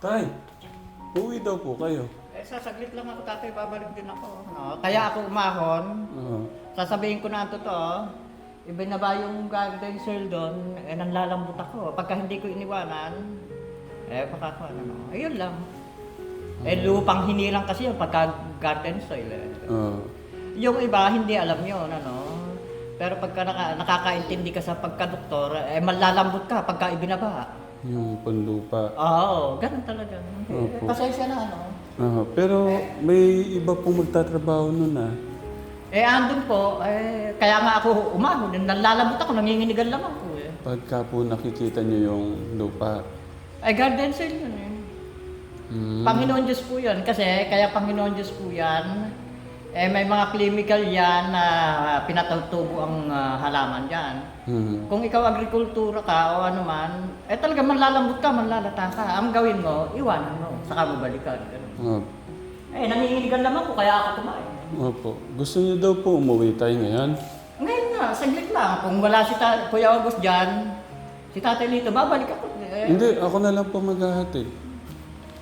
Tay, uwi daw po kayo. Sasaglit lang ako, tatay, babalik din ako. No? Kaya ako umahon, Oo. sasabihin ko na ang totoo, ibinaba yung garden sale doon, nanlalambot ako. Pagka hindi ko iniwanan, baka ako, ayun lang. Lupang hinilang kasi yung pagka garden sale. Oo. Yung iba, hindi alam yun, Pero pagka nakakaintindi ka sa pagka-doktor, malalambot ka pagka ibinaba. Yung panlupa. Oo, ganun talaga. Opo. Pasensya na, Pero may iba pong magtatrabaho nun ah. Andun po, kaya nga ako umahon, nalalabot ako, nanginginigan lang ako Pagka po nakikita niyo yung lupa. Garden sale yun Panginoon Diyos po yun, kasi kaya Panginoon Diyos po yan, may mga chemical yan na pinatutubo ang halaman dyan. Kung ikaw agrikultura ka o ano man, talaga manlalambot ka, manlalata ka. Ang gawin mo, iwanan mo, saka mo balikan. Opo. Nanginginigan naman ako, kaya ako kumain. Opo. Gusto niyo daw po umuwi tayo ngayon? Ngayon nga, saglit lang. Kung wala si Kuya August dyan, si Tatay Lito, babalik ako. Hindi, ako na lang po maghahatid.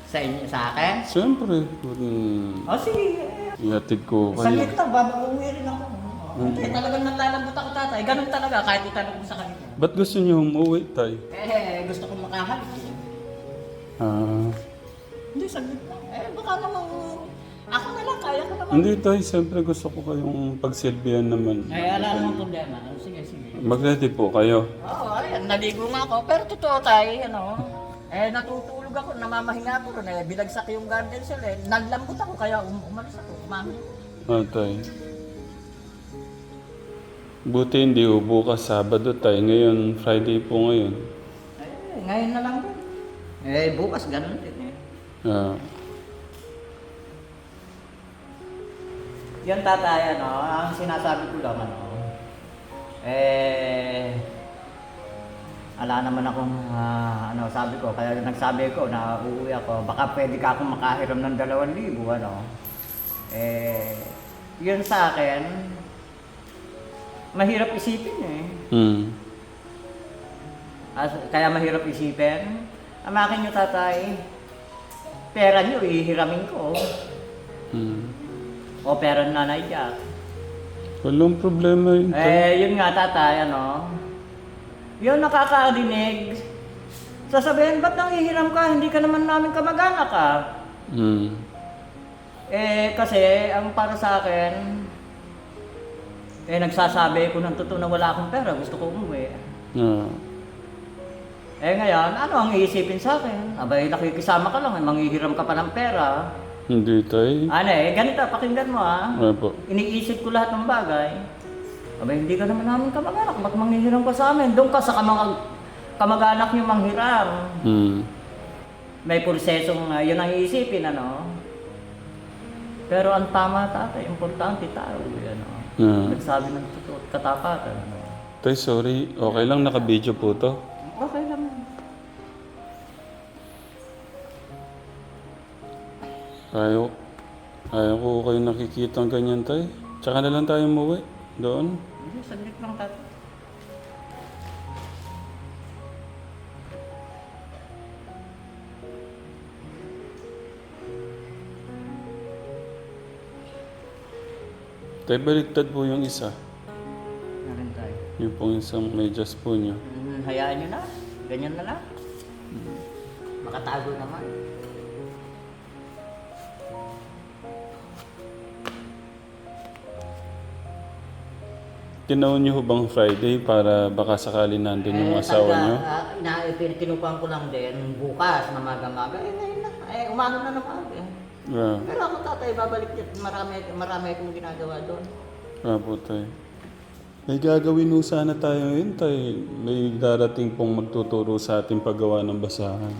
Sa inyo, sa akin? Siyempre. Sige. Ihatid ko kayo. Saglit lang, babauwi rin ako. Talagang nalalambot ako, Tatay. Ganun talaga, kahit itanong mo sa kanila. Ba't gusto niyo umuwi tayo? Gusto ko makahalik. Hindi, saglit lang. Baka naman, ako na lang, kaya ko naman. Hindi tayo, siyempre gusto ko kayong pagsilbihan naman. Wala namang problema. Sige. Mag-ready po kayo. Oo, ayan, naligo nga ako. Pero totoo tayo, natutulog ako, namamahinga ako ron. Bilagsak yung garden sale. Naglambot ako, kaya umalis ako. Umami. Tay. Buti hindi ho, bukas Sabado tayo. Ngayon, Friday po ngayon. Ngayon na lang din. Bukas ganun din Ah. Yan tatay, ang sinasabi ko lang, ala naman akong, sabi ko, kaya nagsabi ko na uuwi ako, baka pwede ka akong makahiram ng 2,000, yun sa akin, mahirap isipin Kaya mahirap isipin, ang akin nyo tatay, pera nyo ihiramin ko, o pera ng Nanay Jack. Walang problema yun. Yun nga tatay, yun nakakarinig. Sasabihin, ba't nanghihiram ka? Hindi ka naman namin kamag-anak ka. Kasi, ang para sa akin, nagsasabi ko ng totoo na wala akong pera, gusto ko umuwi. Ngayon, ano ang iisipin sa akin? Abay, nakikisama ka lang, manghihiram ka pa ng pera. Hindi tayo. Ganito, pakinggan mo Opo. Iniisip ko lahat ng bagay. Abay, hindi ka naman namin kamag-anak. Ba't manghihiram ka sa amin? Doon ka sa kamag-anak niyo manghiram. May prosesong yun ang iisipin, Pero ang tama, tatay, importante tayo, Nagsabi ng totoo at katapatan, Tay, sorry. Okay lang, naka-video po to. Okay lang. Ayaw ko kayo nakikita ng ganyan, tay. Tsaka na lang tayo umuwi. Doon. Hindi, saglit lang, tatay. Tay, baliktad po yung isa. Narin tayo. Yung pong isang medyas po niyo. Hayaan nyo na. Ganyan na lang. Makatago naman. Tinaon niyo ho bang Friday para baka sakali nandun yung asawa niyo? Tinukuhan ko lang din bukas na maga-maga. Ngayon na. Umano na naman. Pero ako tatay, babalik dyan. Marami akong ginagawa doon. Po, tay. May gagawin ho sana tayo ngayon, tay. May darating pong magtuturo sa ating paggawa ng basahan.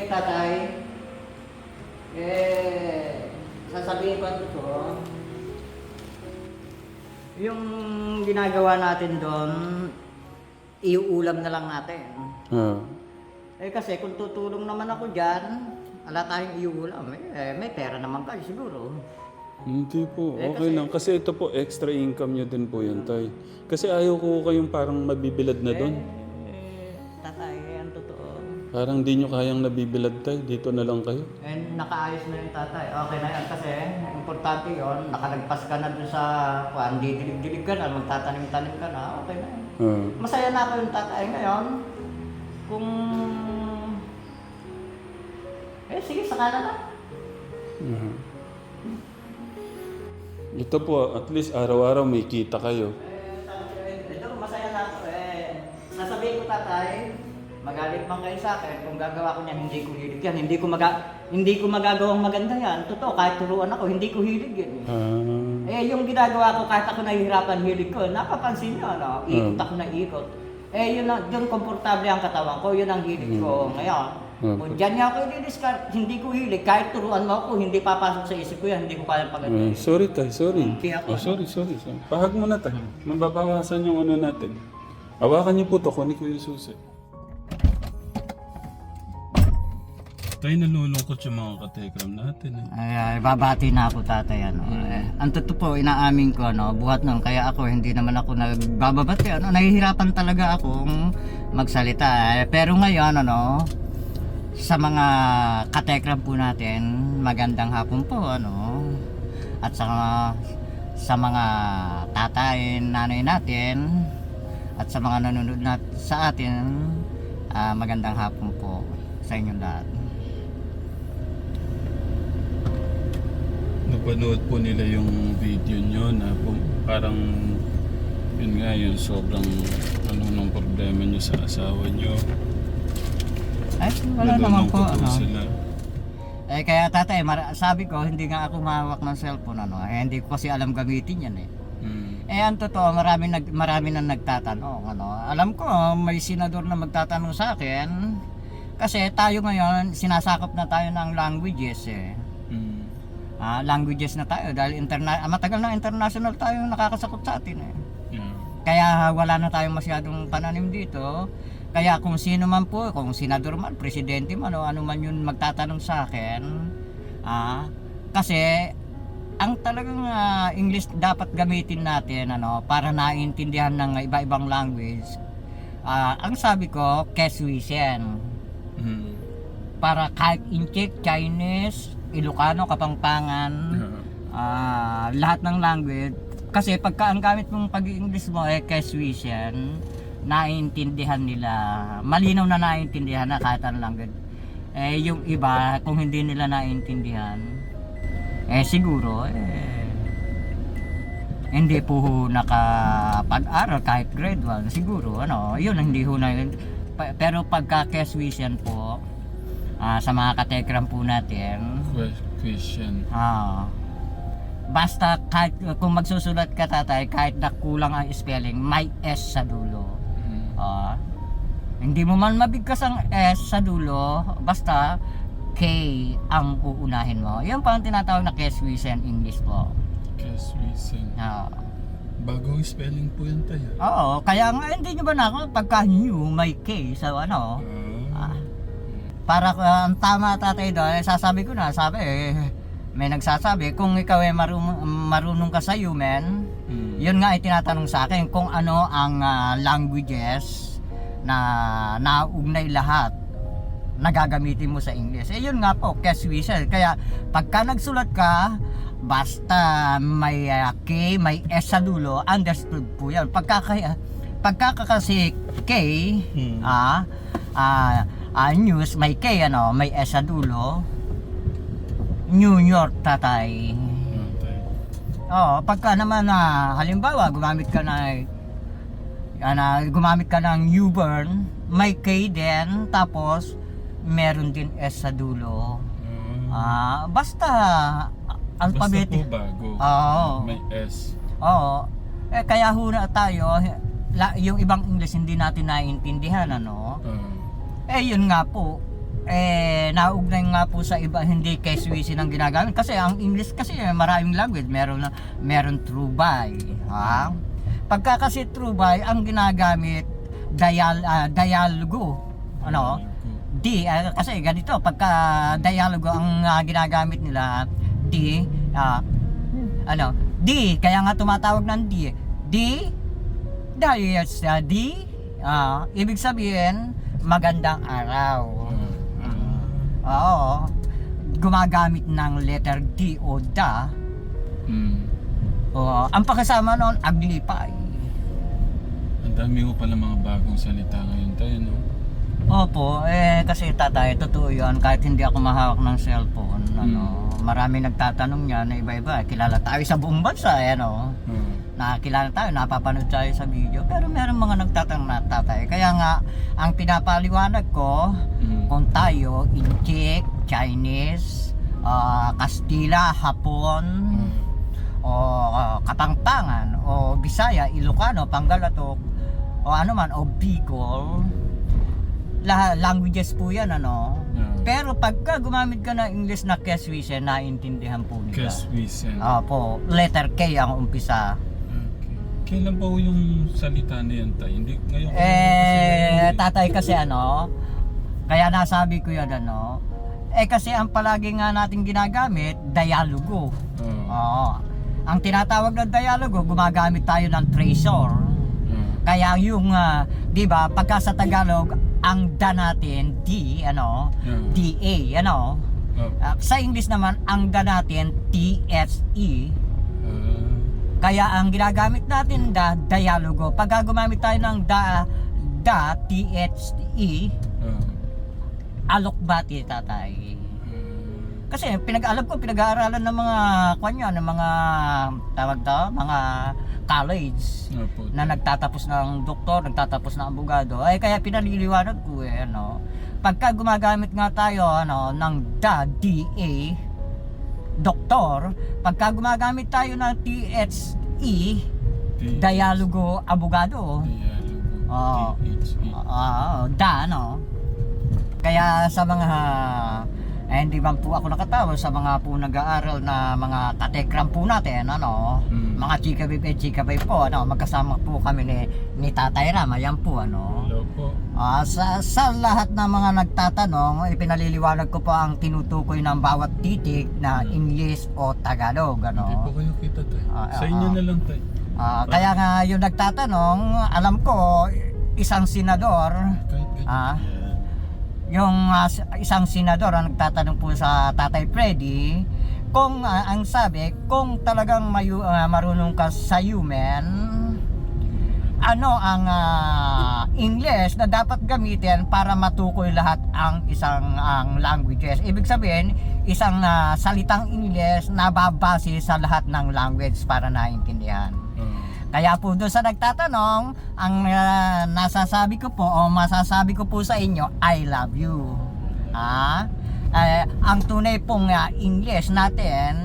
Tatay, sasabihin ko ang totoo. Yung ginagawa natin doon, iuulam na lang natin. Kasi kung tutulong naman ako dyan, wala tayong iuulam. May pera naman kayo siguro. Hindi po, okay lang. Kasi ito po, extra income nyo din po yun, tay. Kasi ayaw ko kayong parang mabibilad na doon. Tatay, ang totoo. Parang di nyo kayang nabibilad tayo. Dito na lang kayo. And nakaayos na yung tatay. Okay na yan kasi importante yon. Nakalagpas ka na dun sa kuan, didilig-dilig ka na, magtatanim-tanim ka na, okay na yan. Masaya na ako yung tatay ngayon. Kung... sige, saka na lang. Ito po, at least araw-araw may kita kayo. Ito, masaya na ako sasabihin ko tatay, magalit man kayo sa akin, kung gagawa ko niyan, hindi ko hilig yan. Hindi ko magagawang maganda yan. Totoo, kahit turuan ako, hindi ko hilig yan. Yung ginagawa ko, kahit ako nahihirapan, hilig ko, napapansin nyo, ano? Ikot ako na ikot. Yun lang, doon komportable ang katawan ko, yun ang hilig ko ngayon. Kung dyan niya ako i-discard, hindi ko hilig, kahit turuan mo ako, hindi papasok sa isip ko yan, hindi ko kaya pagano'n. Sorry tayo, sorry. Sorry. Sorry. Pahag mo na tayo. Mababawasan yung ano natin. Hawakan niyo po ito, kunin ko yung susi. Tayo nalulungkot yung mga katekram natin. Babati na ako tatay. Ang totoo po, inaamin ko, buhat nun. Kaya ako, hindi naman ako nagbababati. Nahihirapan talaga akong magsalita. Pero ngayon, sa mga katekram po natin, magandang hapon po. At sa mga tatay, nanay natin, at sa mga nanonood sa atin, magandang hapon po sa inyong lahat. Napanood po nila yung video nyo na parang yun nga yun, sobrang nung problema nyo sa asawa nyo. Ay, wala naman po. Sila. Kaya tatay, sabi ko, hindi nga ako mahawak ng cellphone. Hindi ko kasi alam gamitin yan ang totoo, marami na nagtatanong. Alam ko, may senador na magtatanong sa akin. Kasi tayo ngayon, sinasakop na tayo ng languages languages na tayo dahil matagal na international tayo nakakasakop sa atin Kaya wala na tayong masyadong pananim dito. Kaya kung sino man po, kung senador man, presidente man o ano man yun magtatanong sa akin, kasi ang talagang English dapat gamitin natin para naiintindihan ng iba-ibang language. Ang sabi ko, Keswisen. Para kahit Incheck, Chinese, Ilocano, Kapampangan, lahat ng language. Kasi pagka ang gamit mong pag-i-English mo Keswisen, naiintindihan nila. Malinaw na naiintindihan na kahit ang language. Yung iba, kung hindi nila naiintindihan, siguro, hindi po nakapag-aral kahit grade 1. Siguro, yun, hindi ho na yun. Pero pagka Keswisen po, sa mga katekram po natin, question. Basta kahit kung magsusulat ka tatay, kahit nakulang ang spelling, may S sa dulo. Hindi mo man mabigkas ang S sa dulo, basta K ang uunahin mo. Yan pa ang tinatawag na Keswisen English po. Keswisen. Bagong spelling po yan tayo. Oo, kaya nga hindi nyo ba pagka new may K sa para ang tama tatay doon, sasabi ko na, may nagsasabi, kung ikaw ay marunong ka sa human, yun nga ay tinatanong sa akin kung ano ang languages na naugnay lahat na gagamitin mo sa English. Yun nga po, Keswisen. Kaya pagka nagsulat ka, basta may K, may S sa dulo, understood po yan. Pagka kasi K, news, may K, may S sa dulo, New York tatay. Pagka naman halimbawa gumamit ka ng U-burn, may K din, tapos meron din S sa dulo. Basta alphabetic. Basta po bago. May S. Kaya huna tayo, yung ibang English hindi natin naiintindihan, yun nga po, naugnay nga po sa iba, hindi Keswisen ang ginagamit. Kasi ang English kasi maraming language, meron true by. Pagka kasi true by, ang ginagamit, dialogo. Kasi ganito, pagka dialogo ang ginagamit nila, kaya nga tumatawag ng D. Ibig sabihin, magandang araw. Oo. Gumagamit ng letter D o da. Oo. Ang pakasama noon, aglipay. Ang dami ko pala mga bagong salita ngayon tayo, no? Opo, kasi tatay, totoo yun, kahit hindi ako mahawak ng cellphone, marami nagtatanong niya na iba-iba, kilala tayo sa buong bansa, nakakilala tayo, napapanood tayo sa video, pero meron mga nagtatanong na tatay, kaya nga, ang pinapaliwanag ko, kung tayo, Inchik, Chinese, Kastila, Hapon, o Kapampangan, o Bisaya, Ilocano, Pangalatok, o ano man, o Bicol, languages po yan, pero pagka gumamit ka ng English na Keswisen, naiintindihan po nila. Keswisen. Opo, letter K ang umpisa. Okay. Kailan pa po yung salita na yan tayo? Hindi, ngayon Tatay kasi kaya nasabi ko yan kasi ang palagi nga natin ginagamit, dialogo. Oo. Ang tinatawag ng dialogo, gumagamit tayo ng tracor. Kaya yung, di ba, pagka sa Tagalog, ang da natin, D, DA, sa English naman, ang da natin, TSE. Kaya ang ginagamit natin, dialogo. Pagka gumamit tayo ng TSE, alokbati, tatay. Kasi pinag-aaralan ng mga ng mga mga college na nagtatapos ng doktor, nagtatapos ng abogado. Kaya pinaliliwanag ko pagka gumagamit nga tayo ng DA, doktor, pagka gumagamit tayo ng THE, dialogo, abogado. Kaya sa mga hindi man po ako nakatawa sa mga po nag-aaral na mga katekram po natin, mga chika-babe po, magkasama po kami ni Tatay Ram, ayan po, Hello po. Sa lahat ng mga nagtatanong, ipinaliliwanag ko po ang tinutukoy ng bawat titik na English o Tagalog, Hindi po kayo kita tayo. Sa inyo na lang tayo. Kaya nga yung nagtatanong, alam ko, isang senador, yung isang senador ang nagtatanong po sa Tatay Freddy kung ang sabi, kung talagang marunong ka sa human, ano ang English na dapat gamitin para matukoy lahat ang ang languages. Ibig sabihin, isang salitang English na babase sa lahat ng language para naintindihan. Kaya po doon sa nagtatanong, ang nasasabi ko po o masasabi ko po sa inyo, I love you. Ang tunay pong English natin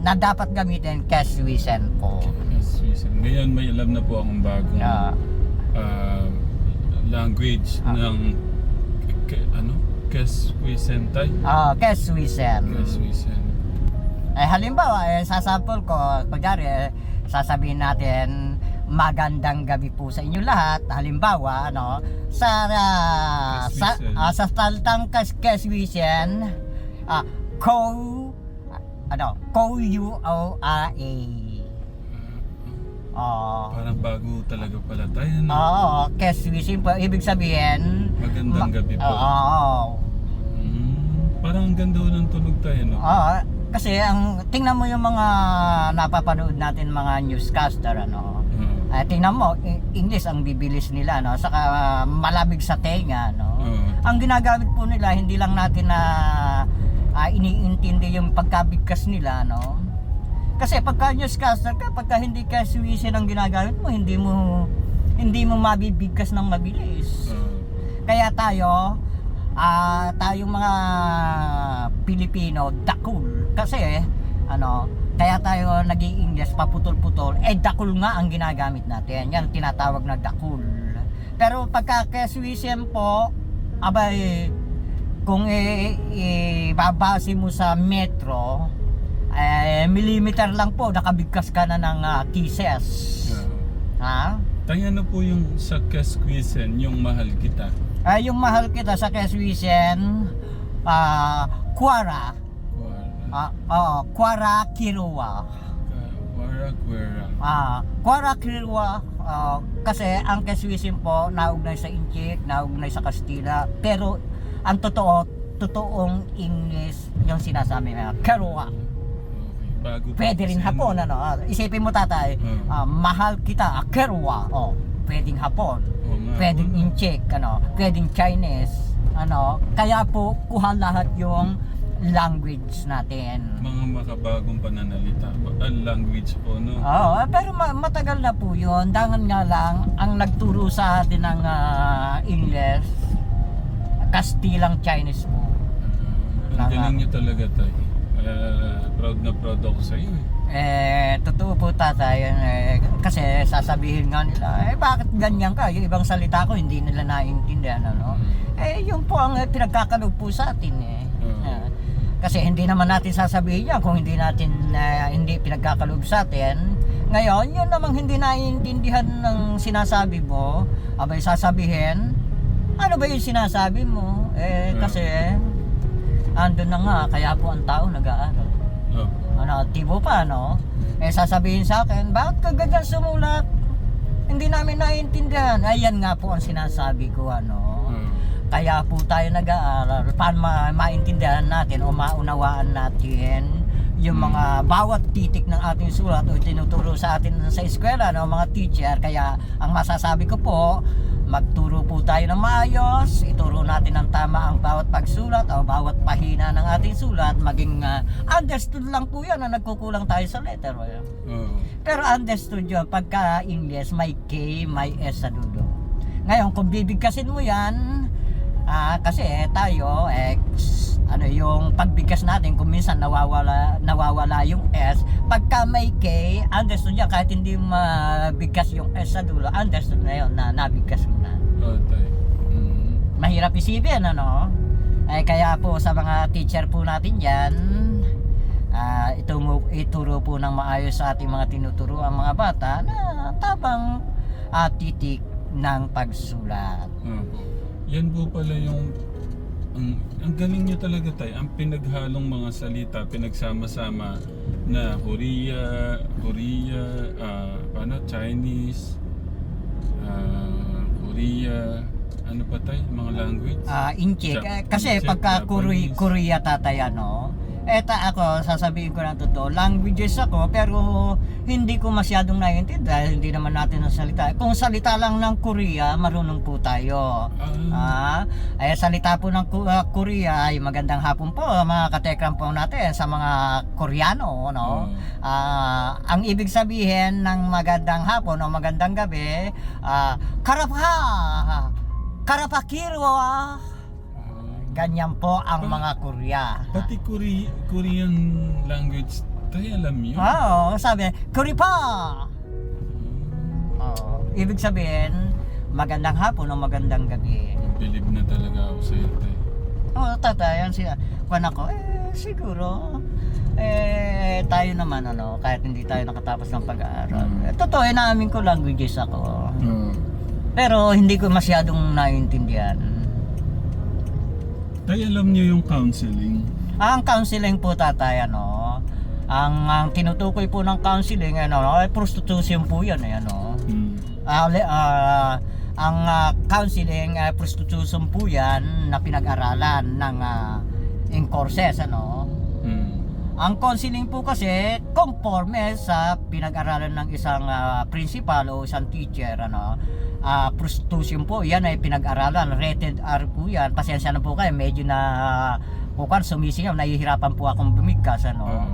na dapat gamitin, Keswisen po. Keswisen. Ngayon may alam na po akong bagong language ng Keswisen tayo. Keswisen. Keswisen. Halimbawa, sasample ko, kunyari, sasabihin natin, magandang gabi po sa inyo lahat. Halimbawa, sa salitang Keswisen, K-O-U-O-R-A. Parang bago talaga pala tayo, Keswisen po, ibig sabihin, magandang gabi po. Parang ang ganda ho ng tunog tayo, kasi tingnan mo yung mga napapanood natin mga newscaster, tingnan mo, English ang bibilis nila, saka malabig sa tenga, Ang ginagamit po nila, hindi lang natin na iniintindi yung pagkabigkas nila, Kasi pagka newscaster ka, pagka hindi Keswisen ang ginagamit mo, hindi mo mabibigkas ng mabilis. Kaya tayong mga Pilipino, dakul. Kasi kaya tayo nag-i-English paputol-putol, dakul nga ang ginagamit natin. Yan tinatawag na dakul. Pero pagka Keswisen po, kung ibabase mo sa metro, millimeter lang po, nakabigkas ka na ng kisses. Tayo ano po yung sa Keswisen, yung mahal kita? Yung mahal kita sa Keswisen, Kwara. Kwara Kirua. Kwara Quera. Quara, kasi ang Keswisin po naugnay sa Inchik, naugnay sa Kastila, pero ang totoong English yung sinasabi na Quera. Okay. Bago pa Pwede rin kasi Hapon, ano. Isipin mo tatay, mahal kita, Quera, pwedeng Hapon, Oo nga, pwedeng oo. Inchik, ano, pwedeng Chinese, ano. Kaya po kuha lahat yung language natin. Mga makabagong pananalita. Language po, no? Oo, pero matagal na po yun. Dangan nga lang, ang nagturo sa atin ng English, Kastilang Chinese po. Ang galing niyo talaga, tay. Proud na proud ako sa iyo. Totoo po tatay, kasi sasabihin nga nila, bakit ganyan ka? Yung ibang salita ko hindi nila naiintindihan, ano? Yun po ang pinagkakalog po sa atin, kasi hindi naman natin sasabihin yan kung hindi natin hindi pinagkakalog sa atin. Ngayon, yun namang hindi naiintindihan ng sinasabi mo, abay sasabihin, ano ba yung sinasabi mo? Kasi andun na nga, kaya po ang tao nag-aaral. Ano, tibo pa, no? Sasabihin sa akin, bakit ka ganyan sumulat? Hindi namin naiintindihan. Ayan nga po ang sinasabi ko, ano? Kaya po tayo nag-aaral para maintindihan natin o maunawaan natin yung mga bawat titik ng ating sulat o tinuturo sa atin sa eskwela, no, mga teacher. Kaya ang masasabi ko po, magturo po tayo ng maayos, ituro natin ng tama ang bawat pagsulat o bawat pahina ng ating sulat, maging understood lang po yan na nagkukulang tayo sa letter. Pero understood yun, pagka English may K, may S sa dulo. Ngayon kung bibigkasin mo yan, kasi tayo ano yung pagbigkas natin kung minsan nawawala yung S, pagka may K understood yan, kahit hindi mabigkas yung S sa dulo, understood na yun na nabigkas mo na. Mahirap isipin, ano? Kaya po sa mga teacher po natin dyan, ituro po ng maayos sa ating mga tinuturo ang mga bata na tabang titik ng pagsulat. Yan po pala yung ang galing nyo talaga tayo. Ang pinaghalong mga salita, pinagsama-sama na Korea, Chinese, Korea, ano pa tayo, mga language? Inchik. Kasi pagka Korea tatay, ano, ako, sasabihin ko ng totoo, languages ako, pero hindi ko masyadong naiintindihan, hindi naman natin ang salita. Kung salita lang ng Korea, marunong po tayo. Salita po ng Korea, ay magandang hapon po, mga katekram po natin sa mga Koreano, no? Ang ibig sabihin ng magandang hapon o magandang gabi, Karapakirwa. Ganyan po ang mga Korea. Pati Korean language, tayo alam yun. Sabi, Kuripa! Ibig sabihin, magandang hapon o magandang gabi. Believe na talaga ako sa iyo, tayo. Tatayan siya. Ako, siguro, tayo naman, ano, kahit hindi tayo nakatapos ng pag-aaral. Totoo, inaamin ko languages ako. Pero hindi ko masyadong naiintindihan. Tayo alam niyo yung counseling. Ang counseling po tatay, ano, ang tinutukoy po ng counseling, ano, prostitution po yan, ano. Ang counseling, prostitution po yan na pinag-aralan ng in courses, ano. Ang counseling po kasi conforme sa pinag-aralan ng isang principal o isang teacher, ano. Prostitution po, yan ay pinag-aralan, rated R po yan. Pasensya na po kayo, medyo na sumisingaw, nahihirapan po akong bumigkas, ano.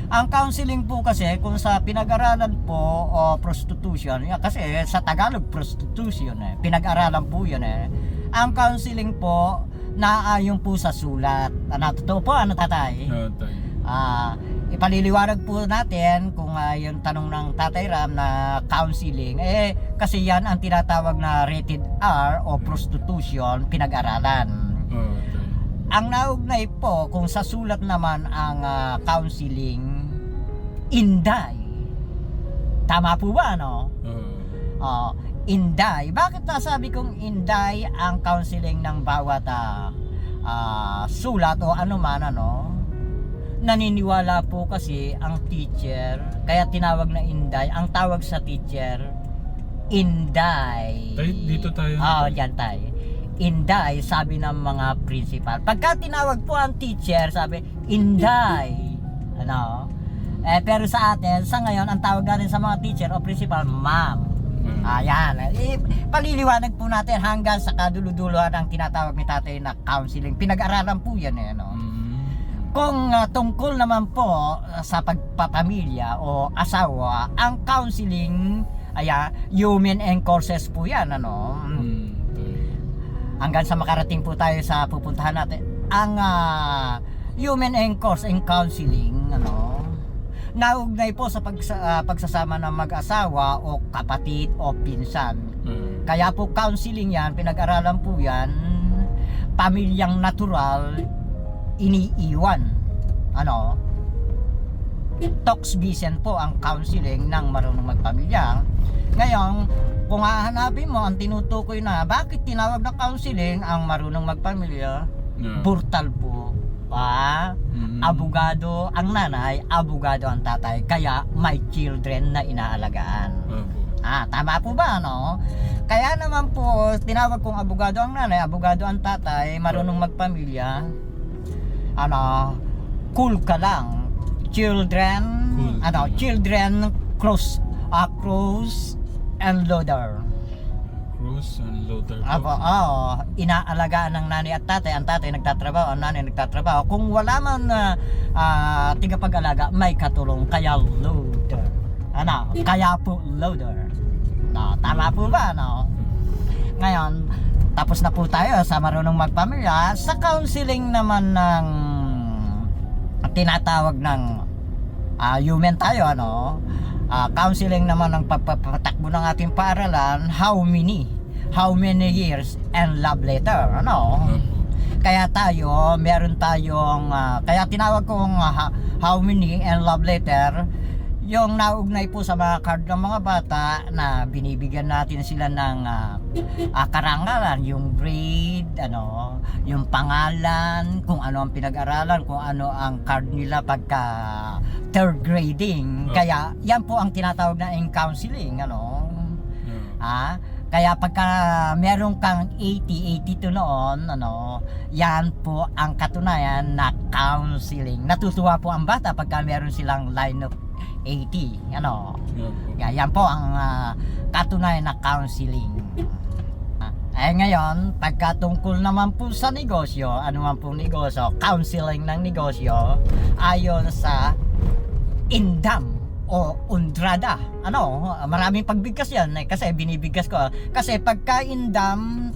Ang counseling po kasi, kung sa pinag-aralan po o prostitution, kasi sa Tagalog prostitution, pinag-aralan po yan. Ang counseling po, naayon po sa sulat. Totoo po, ano tatay? Ipaliliwanag po natin kung yung tanong ng Tatay Ram na counseling, kasi yan ang tinatawag na rated R o prostitution, pinag-aralan. Ang naugnay po, kung sa sulat naman ang counseling, inday. Tama po ba, no? Inday. Bakit nasabi kong inday ang counseling ng bawat sulat o ano man, ano? naniniwala po kasi ang teacher, kaya tinawag na Inday, ang tawag sa teacher, Inday. Tay, dito tayo. Dyan tayo. Inday, sabi ng mga principal. Pagka tinawag po ang teacher, sabi, Inday. Ano? Pero sa atin, sa ngayon, ang tawag natin sa mga teacher o principal, ma'am. Ayan. Paliliwanag po natin hanggang sa kaduluduluhan ang tinatawag ni tatay na counseling. Pinag-aralan po yan eh, no? Kung tungkol naman po sa pagpapamilya o asawa, ang counseling, human and courses po yan, ano? Hanggang sa makarating po tayo sa pupuntahan natin. Ang human and course and counseling, ano? Naugnay po sa pagsasama ng mag-asawa o kapatid o pinsan. Kaya po counseling yan, pinag-aralan po yan, pamilyang natural, iniiwan. Ano? Toxvision po ang counseling ng marunong magpamilya. Ngayon, kung hahanapin mo ang tinutukoy na bakit tinawag na counseling ang marunong magpamilya, brutal po. Abogado ang nanay, abogado ang tatay, kaya may children na inaalagaan. Tama po ba, no? Kaya naman po, tinawag kong abogado ang nanay, abogado ang tatay, marunong magpamilya. Cool ka lang. Children, children cross and loader. Cross and loader. Inaalagaan ng nanay at tatay. Ang tatay nagtatrabaho, ang nanay nagtatrabaho. Kung wala man tigapag-alaga, may katulong, kaya loader. Kaya po loader. Tama po ba, no? Ngayon, tapos na po tayo sa marunong magpamilya. Sa counseling naman ng tinatawag ng human tayo, ano? Counseling naman ng pagpapatakbo ng ating paaralan, how many years and love letter, ano? Kaya tayo, meron tayong kaya tinawag kong how many and love letter, yung naugnay po sa mga card ng mga bata na binibigyan natin sila ng karangalan, yung grade, yung pangalan, kung ano ang pinag-aralan, kung ano ang card nila pagka third grading. Kaya yan po ang tinatawag na in counseling, kaya pagka meron kang 82 noon, yan po ang katunayan na counseling. Natutuwa po ang bata pagka meron silang line of 80, yan po ang katunayan na counseling. Ngayon, pagka tungkol naman po sa negosyo, ano man pong negosyo, counseling ng negosyo, ayon sa INDAM o UNDRADA. Maraming pagbigkas yan kasi binibigkas ko. Kasi pagka INDAM,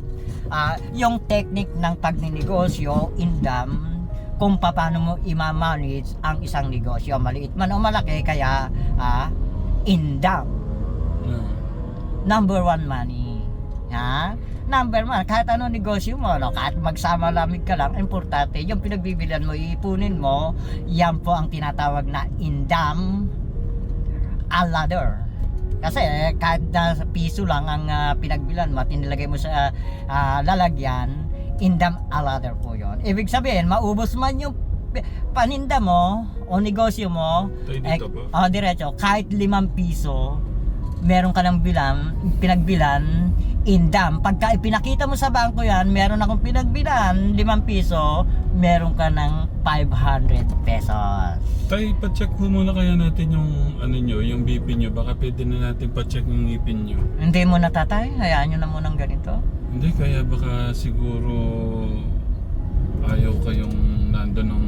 yung technique ng pagninegosyo, INDAM, kung paano mo i-manage ang isang negosyo, maliit man o malaki, kaya INDAM. Number one, money. Number one, kahit ano negosyo mo, kahit magsama lamig ka lang, importante yung pinagbibilan mo, iipunin mo, yan po ang tinatawag na INDAM a ladder. Kasi kahit na piso lang ang pinagbilan mo at inilagay mo sa lalagyan, INDAM a ladder po yon. Ibig sabihin, maubos man yung paninda mo o negosyo mo, diretso, kahit 5 piso, meron ka ng pinagbilan, INDAM. Pagka ipinakita mo sa bangko yan, meron akong pinagbilan, 5 piso, meron ka ng 500 pesos. Tay, pa-check po muna kaya natin yung yung BP nyo. Baka pwede na natin pa-check yung ngipin nyo. Hindi mo na, tatay? Hayaan nyo na munang ganito? Hindi, kaya baka siguro ayaw kayong nandun ng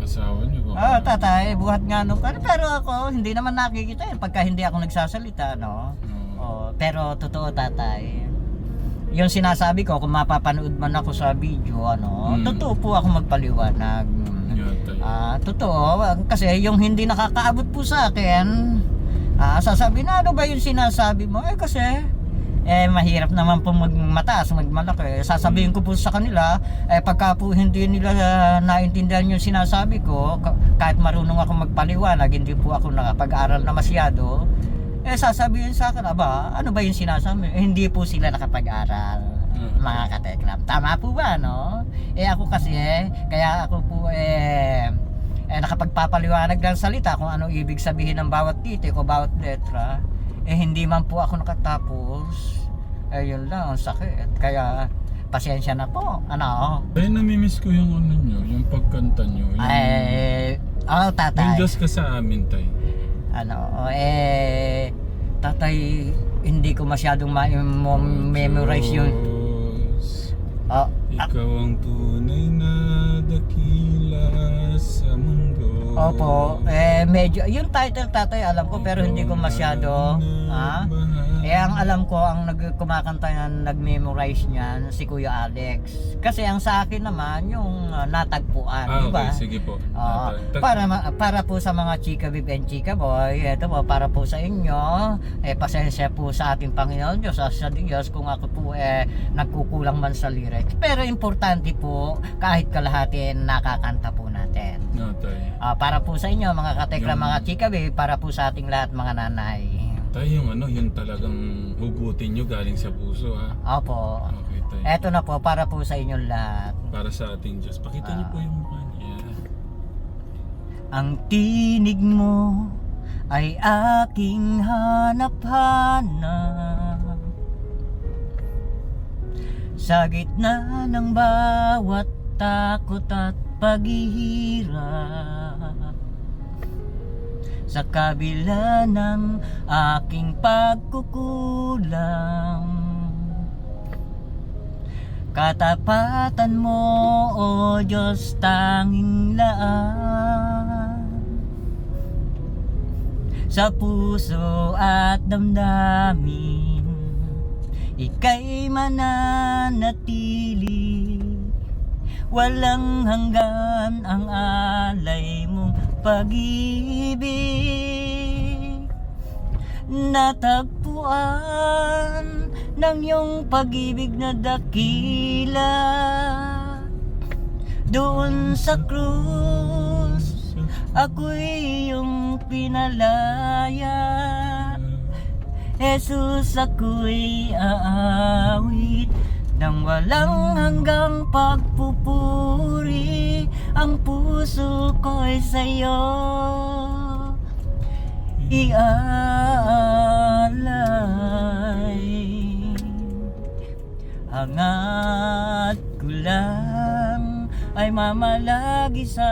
asawa nyo. Tatay, buhat nga nung pero ako, hindi naman nakikita yun pagka hindi ako nagsasalita, pero totoo, tatay. Yung sinasabi ko, kung mapapanood man ako sa video, totoo po ako magpaliwanag. Totoo, kasi yung hindi nakakaabot po sa akin, sasabihin na, ano ba yung sinasabi mo? Kasi mahirap naman po magmataas, magmalaki. Sasabihin ko po sa kanila, pagka po hindi nila naintindihan yung sinasabi ko, kahit marunong ako magpaliwanag, hindi po ako nakapag-aral na masyado, sasabihin sa akin, ano ba yung sinasabi? Hindi po sila nakapag-aral, mga katekram. Tama po ba, no? Ako kasi, kaya ako po nakapagpapaliwanag ng salita kung anong ibig sabihin ng bawat titik o bawat letra. Hindi man po ako nakatapos. Yun lang, ang sakit. Kaya, pasensya na po. Ano? Tay, namimiss ko yung ano nyo, yung pagkanta nyo. Yung tatay. Diyos ka sa amin, tay. Tatay, hindi ko masyadong memorize yun. Diyos, Oh, ikaw ang tunay na dakila sa mundo. Opo, medyo, yung title tatay alam ko pero hindi ko masyado, ang alam ko, ang kumakanta na nag-memorize niyan, si Kuya Alex. Kasi ang sa akin naman, yung natagpuan, di ba? Okay, sige po. Para po sa mga Chika Bib and Chika Boy, eto po, para po sa inyo, pasensya po sa ating Panginoon Diyos, sa Diyos, kung ako po nagkukulang man sa lyrics. Pero importante po, kahit kalahati, nakakanta po natin. No, tay. Para po sa inyo, mga katekla, Yung- mga Chika Bib, para po sa ating lahat, mga nanay. Tay, yung ano, yun talagang hugutin nyo galing sa puso, ha? Opo. Okay, tay. Eto na po, para po sa inyong lahat. Para sa ating Diyos. Pakita niyo po yung mukha niya. Ang tinig mo ay aking hanap-hanap. Sa gitna ng bawat takot at paghihirap. Sa kabila ng aking pagkukulang, katapatan mo, O Diyos, tanging laan. Sa puso at damdamin, ika'y mananatili. Walang hanggan ang alay mong pag-ibig. Natagpuan ng iyong pag-ibig na dakila. Doon sa krus, ako'y iyong pinalaya. Jesus, ako'y aawit nang walang hanggang pagpupuri. Ang puso ko'y sa'yo iaalay. Hangat ko lang ay mamalagi sa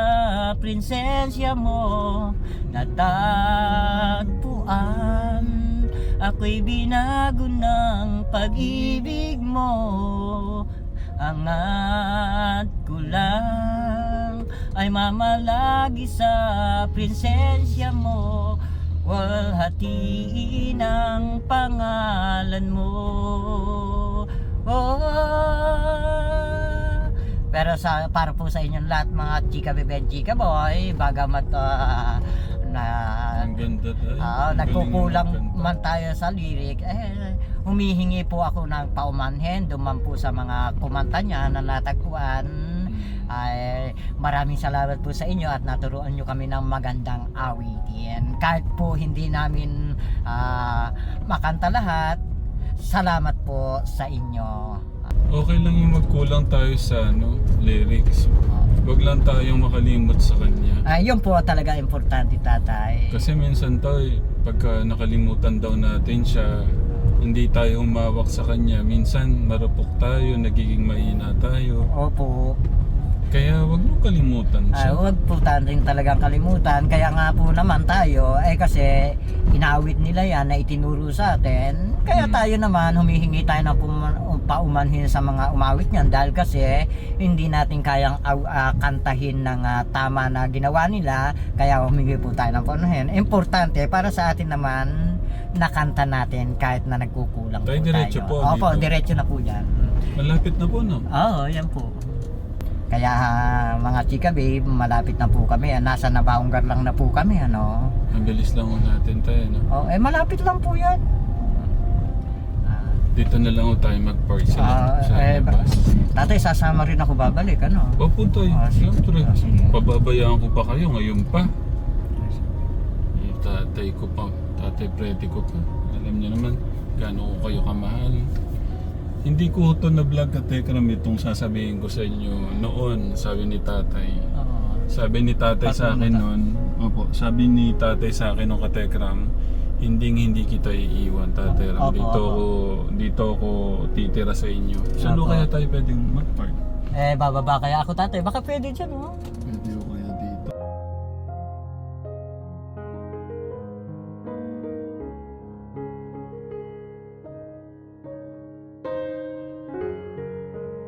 prinsesya mo. Natagpuan, ako'y binago ng pag-ibig mo. Angat ko lang ay mamalagi sa prinsesya mo. Walhatiin ang pangalan mo. Pero para po sa inyong lahat, mga Chika Bib and Chika Boy, bagamat Ang ganda tayo. nagkukulang man tayo sa lyric, humihingi po ako ng paumanhin duman po sa mga kumanta niya na natagpuan. Maraming salamat po sa inyo at naturuan nyo kami ng magandang awitin. Kahit po hindi namin makanta lahat, salamat po sa inyo. Okay lang yung magkulang tayo sa lyrics. Huwag lang tayong makalimot sa kanya. Yun po talaga importante, tatay. Kasi minsan tayo, pagka nakalimutan daw natin siya, hindi tayo humawak sa kanya. Minsan marupok tayo, nagiging mahina tayo. Opo. Kaya wag mo kalimutan siya. Huwag po tayong talagang kalimutan. Kaya nga po naman tayo, kasi inaawit nila yan na itinuro sa atin. Kaya tayo naman humihingi tayo ng paumanhin sa mga umawit niyan. Dahil kasi hindi natin kayang kantahin ng tama na ginawa nila. Kaya humingi po tayo ng paumanhin. Importante para sa atin naman nakanta natin kahit na nagkukulang Tayo po diretso tayo. po Opo, dito. diretso na po yan. Malapit na po, no? Oo, yan po. Kaya mga Chika Babe, malapit na po kami. Nasa Nabaonggar lang na po kami, ano. Ang bilis lang ho natin tayo, no? Malapit lang po yan. Dito na lang ho tayo mag-park sa bus. Tatay, sasama rin ako babalik, ano. Opo tayo, Sige. siyempre. Sige. Pababayaan ko pa kayo ngayon pa. Tatay ko pa, tatay Freddy ko pa. Alam niyo naman, gaano ko kayo kamahal. Hindi ko ito na vlog at Tekram itong sasabihin ko sa inyo noon, sabi ni tatay. Sabi ni tatay sa akin noon, opo, sabi ni tatay sa akin nung katekram, hindi kita iiwan, tatay Ram. Opo, Dito ako titira sa inyo. Saan Opo. kaya tayo pwedeng mag-park? Bababa kaya ako tatay. Baka pwede dyan, oh.